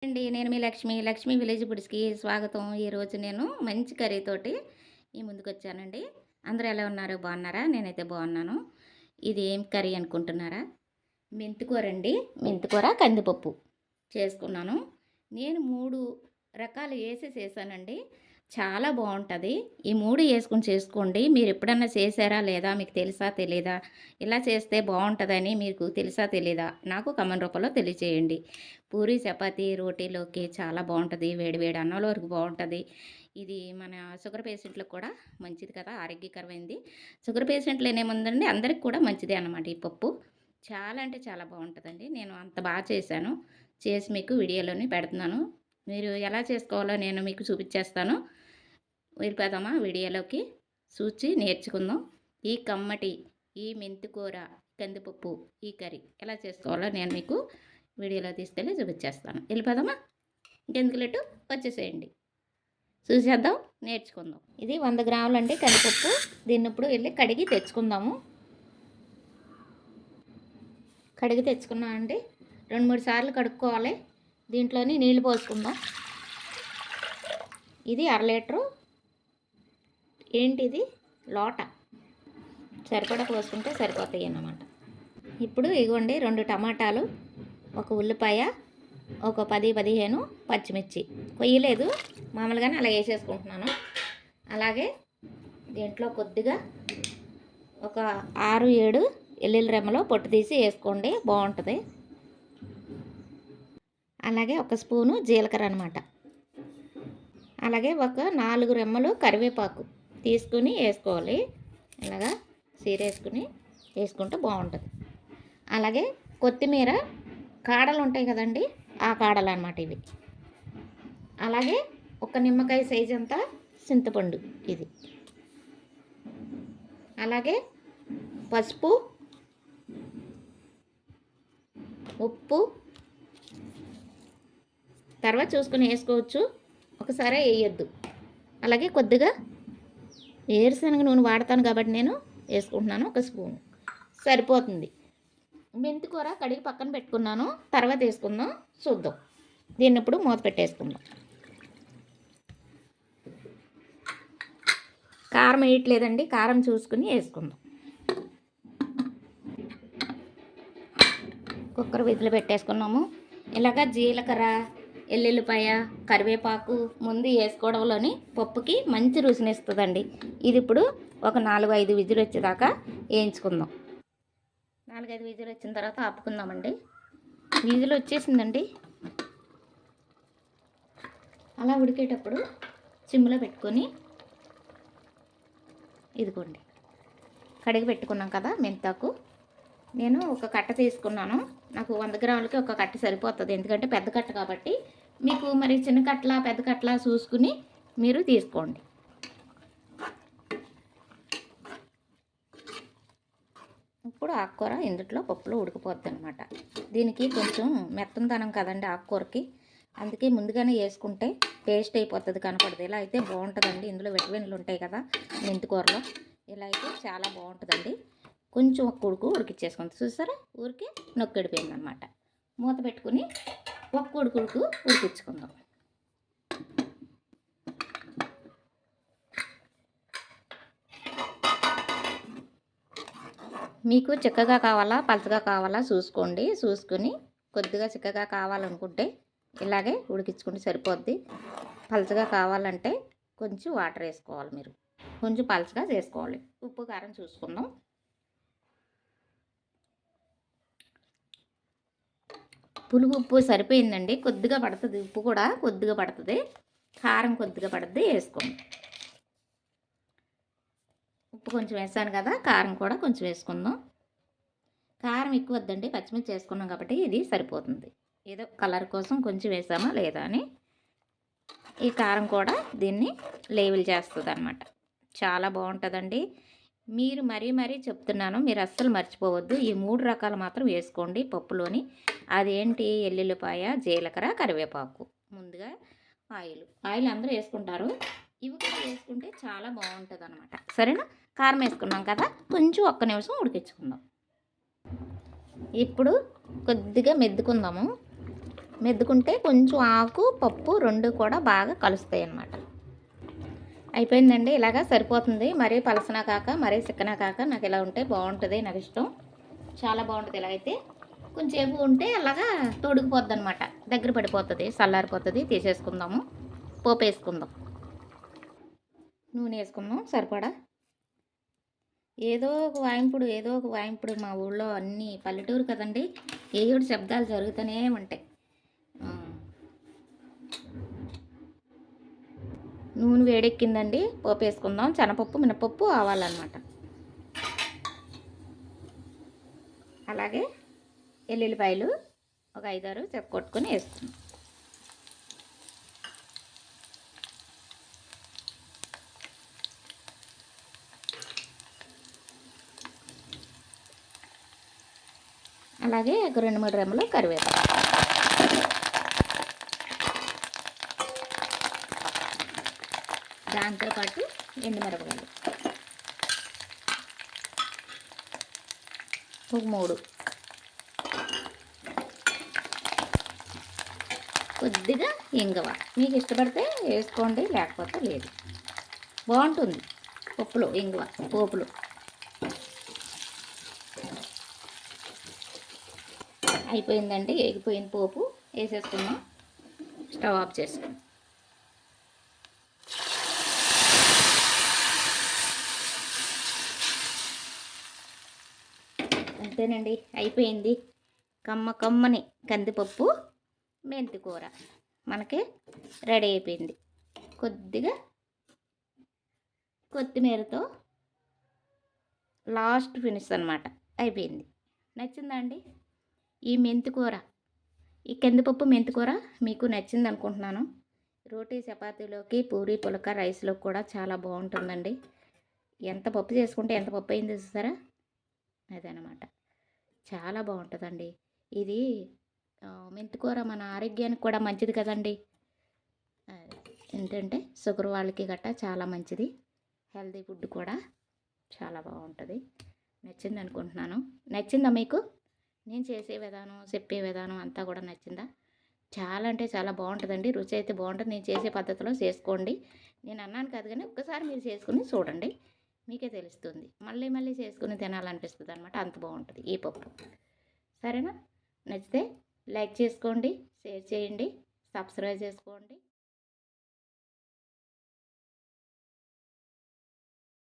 అండి. నేను మీ లక్ష్మి విలేజ్ ఫుడ్స్‌కి స్వాగతం. ఈరోజు నేను మంచి కర్రీతోటి మీ ముందుకొచ్చానండి. అందరూ ఎలా ఉన్నారు? బాగున్నారా? నేనైతే బాగున్నాను. ఇది ఏం కర్రీ అనుకుంటున్నారా? మెంతికూరండి. మెంతికూర, కందిపప్పు చేసుకున్నాను. నేను 3 రకాలు ఏసేసేసానండి. చాలా బావుంటది. ఈ 3 యేసుకొని చేసుకోండి. మీరెప్పుడన్నా చేశారా లేదా? మీకు తెలుసా? తెలీదా? ఇలా చేస్తే బావుంటదని మీకు తెలుసా? తెలీదా? నాకు కామెంట్ రూపంలో తెలియచేయండి. పూరి, చపాతీ, రోటీలోకి చాలా బావుంటది. వేడి వేడి అన్నంలోకి బావుంటది. ఇది మన షుగర్ పేషెంట్‌లకు కూడా మంచిది కదా! ఆరోగ్యకరమైనది. షుగర్ పేషెంట్‌లేనేముందండి అందరికి కూడా మంచిదే అన్నమాట ఈ పప్పు. చాలా అంటే చాలా బావుంటదండి. నేను అంత చేశాను. చేసి మీకు వీడియోలోని పెడుతున్నాను. మీరు ఎలా చేసుకోవాలో నేను మీకు చూపిచ్చేస్తాను. వెళ్ళిపోదామా వీడియోలోకి? చూచి నేర్చుకుందాం. ఈ కమ్మటి, ఈ మెంతికూర, కందిపప్పు ఈ కర్రీ ఎలా చేసుకోవాలో నేను మీకు వీడియోలో తీసుకెళ్ళి చూపిచ్చేస్తాను. వెళ్ళిపోదామా? ఇంకెందుకు లేటు వచ్చేసేయండి. చూసేద్దాం, నేర్చుకుందాం. ఇది 100 గ్రాములండి కందిపప్పు. దీన్ని ఇప్పుడు వెళ్ళి కడిగి తెచ్చుకుందాము. కడిగి తెచ్చుకున్నామండి. 2, 3 సార్లు కడుక్కోవాలి. దీంట్లోని నీళ్లు పోసుకుందాం. ఇది 1/2 లీటరు. ఏంటిది? లోట. సరిపడా పోసుకుంటే సరిపోతాయి అన్నమాట. ఇప్పుడు ఇగోండి 2 టమాటాలు, ఒక ఉల్లిపాయ, ఒక 10, 15 పచ్చిమిర్చి. కొయ్యలేదు, మామూలుగానే అలా వేసేసుకుంటున్నాను. అలాగే దీంట్లో కొద్దిగా ఒక 6, 7 ఎల్లుల్లి రెమ్మలు పొట్టు తీసి వేసుకోండి, బాగుంటుంది. అలాగే ఒక స్పూను జీలకర్ర అనమాట. అలాగే ఒక 4 రెమ్మలు కరివేపాకు తీసుకుని వేసుకోవాలి. ఇలాగా సీరేసుకుని వేసుకుంటే బాగుంటుంది. అలాగే కొత్తిమీర కాడలు ఉంటాయి కదండి, ఆ కాడలు అనమాట ఇవి. అలాగే ఒక నిమ్మకాయ సైజు అంతా చింతపండు ఇది. అలాగే పసుపు, ఉప్పు తర్వాత చూసుకొని వేసుకోవచ్చు, ఒకసారి వేయొద్దు. అలాగే కొద్దిగా వేరుశనగ నూనె వాడతాను కాబట్టి నేను వేసుకుంటున్నాను, ఒక స్పూను సరిపోతుంది. మెంతికూర కడిగి పక్కన పెట్టుకున్నాను, తర్వాత వేసుకుందాం, చూద్దాం. దీన్ని ఇప్పుడు మూత పెట్టేసుకుందాం. కారం వేయట్లేదండి, కారం చూసుకుని వేసుకుందాం. కుక్కర్ విజిల్ పెట్టేసుకున్నాము. ఇలాగ జీలకర్ర, ఎల్లుల్లిపాయ, కరివేపాకు ముందు వేసుకోవడంలోని పప్పుకి మంచి రుచినిస్తుందండి. ఇది ఇప్పుడు ఒక 4, 5 విజిల్ వచ్చేదాకా వేయించుకుందాం. 4, 5 విజిల్ వచ్చిన తర్వాత ఆపుకుందామండి. విజిల్ వచ్చేసిందండి. అలా ఉడికేటప్పుడు సిమ్లో పెట్టుకొని ఇదిగోండి కడిగి పెట్టుకున్నాం కదా మెంతాకు, నేను ఒక కట్ట తీసుకున్నాను. నాకు 100 గ్రాములకి ఒక కట్ట సరిపోతుంది, ఎందుకంటే పెద్ద కట్ట కాబట్టి. మీకు మరి చిన్న కట్టలా పెద్ద కట్టలా చూసుకుని మీరు తీసుకోండి. ఇప్పుడు ఆకుకూర ఇందుట్లో పప్పులో ఉడికిపోద్ది అనమాట. దీనికి కొంచెం మెత్తందనం కదండి ఆకుకూరకి, అందుకే ముందుగానే వేసుకుంటే టేస్ట్ అయిపోతుంది, కనపడదు. ఇలా అయితే బాగుంటుందండి. ఇందులో విటమిన్లు ఉంటాయి కదా మెంతికూరలో. ఇలా అయితే చాలా బాగుంటుందండి. కొంచెం ఒక ఉడుకు ఉడికిచ్చేసుకుంది, చూసారా? ఊరికే నొక్కిడిపోయింది అనమాట. మూత పెట్టుకుని ఒక్క ఉడుకు ఉడికించుకుందాం. మీకు చిక్కగా కావాలా పలచగా కావాలా చూసుకోండి. చూసుకుని కొద్దిగా చిక్కగా కావాలనుకుంటే ఇలాగే ఉడికించుకుంటే సరిపోద్ది. పలచగా కావాలంటే కొంచెం వాటర్ వేసుకోవాలి. మీరు కొంచెం పలచగా చేసుకోవాలి. ఉప్పు కారం చూసుకుందాం. పులుపు ఉప్పు సరిపోయిందండి. కొద్దిగా పడుతుంది, ఉప్పు కూడా కొద్దిగా పడుతుంది, కారం కొద్దిగా పడుతుంది, వేసుకోండి. ఉప్పు కొంచెం వేసాను కదా, కారం కూడా కొంచెం వేసుకుందాం. కారం ఎక్కువ వద్దండి, పచ్చిమిర్చి వేసుకున్నాం కాబట్టి ఇది సరిపోతుంది. ఏదో కలర్ కోసం కొంచెం వేసామా లేదా అని. ఈ కారం కూడా దీన్ని లేవల్ చేస్తుంది అన్నమాట. చాలా బాగుంటుందండి. మీరు మరీ చెప్తున్నాను, మీరు అస్సలు మర్చిపోవద్దు. ఈ 3 రకాలు మాత్రం వేసుకోండి పప్పులోని. అదేంటి? ఎల్లుల్లిపాయ, జీలకర్ర, కరివేపాకు, ముందుగా ఆయిల్ అందరూ వేసుకుంటారు, ఇవి కూడా వేసుకుంటే చాలా బాగుంటుంది అనమాట. సరేనా? కారం వేసుకున్నాం కదా, కొంచెం ఒక్క నిమిషం ఉడికించుకుందాం. ఇప్పుడు కొద్దిగా మెద్దుకుందాము. మెద్దుకుంటే కొంచెం ఆకు పప్పు 2 కూడా బాగా కలుస్తాయి అన్నమాట. అయిపోయిందండి. ఇలాగా సరిపోతుంది. మరీ పలసనా కాక, మరీ చిక్కనా కాక నాకు ఇలా ఉంటే బావుంటది. నాకిష్టం. చాలా బావుంటది ఇలాగైతే. కొంచెంసేపు ఉంటే అలాగా తొడిగిపోద్దనమాట. దగ్గర పడిపోతది. చల్లారిపోతది. తీసేసుకుందాము. పోపేసుకుందాం. నూనె ఏసుకుందాం సరిపడా. ఏదో ఒక వాయింపుడు మా ఊళ్ళో అన్నీ పల్లెటూరు కదండీ! ఏయోటి శబ్దాలు జరుగుతూనే ఉంటాయి. ఆ! నూనె వేడెక్కిందండి. పోపేసుకుందాం. శనపప్పు, మినపప్పు, ఆవాలన్నమాట. అలాగే ఎల్లుల్లిపాయలు ఒక 5, 6 చెక్కొట్టుకొని ఏసుకున్నాం. అలాగే ఒక 2, 3 రెమ్మలు కరివేపాకు. దాంతో పాటు ఎండుమిరపకాయలు ఒక 3, కొద్దిగా ఇంగువ. మీకు ఇష్టపడితే వేసుకోండి, లేకపోతే లేదు. బాగుంటుంది పప్పులో ఇంగువ, పోపులో. అయిపోయిందండి. ఎగిపోయిన పోపు వేసేసుకున్నాం. స్టవ్ ఆఫ్ చేసుకున్నాం. అంతేనండి, అయిపోయింది. కమ్మని కందిపప్పు మెంతి కూర మనకి రెడీ అయిపోయింది. కొద్దిగా కొత్తిమీరతో లాస్ట్ ఫినిష్ అనమాట. అయిపోయింది. నచ్చిందా అండి ఈ మెంతి కూర? ఈ కందిపప్పు మెంతి కూర మీకు నచ్చింది అనుకుంటున్నాను. రోటీ చపాతీలోకి, పూరీ పులక రైస్లోకి కూడా చాలా బాగుంటుందండి. ఎంత పప్పు చేసుకుంటే ఎంత పప్పు అయింది చూసారా? అదనమాట. చాలా బాగుంటుందండి ఇది. మెంతికూర మన ఆరోగ్యానికి కూడా మంచిది కదండి. ఏంటంటే షుగర్ వాళ్ళకి గట్టా చాలా మంచిది. హెల్తీ ఫుడ్ కూడా చాలా బాగుంటుంది. నచ్చింది అనుకుంటున్నాను. నచ్చిందా మీకు? నేను చేసే విధానం, చెప్పే విధానం అంతా కూడా నచ్చిందా? చాలా అంటే చాలా బాగుంటుందండి. రుచి అయితే బాగుంటుంది. నేను చేసే పద్ధతిలో చేసుకోండి. నేను అన్నాను కాదు కానీ ఒక్కసారి మీరు చేసుకుని చూడండి, మీకే తెలుస్తుంది. మళ్ళీ మళ్ళీ చేసుకుని తినాలనిపిస్తుంది అనమాట. అంత బాగుంటుంది ఈ పప్పు. సరేనా? నచ్చితే లైక్ చేసుకోండి, షేర్ చేయండి, సబ్స్క్రైబ్ చేసుకోండి.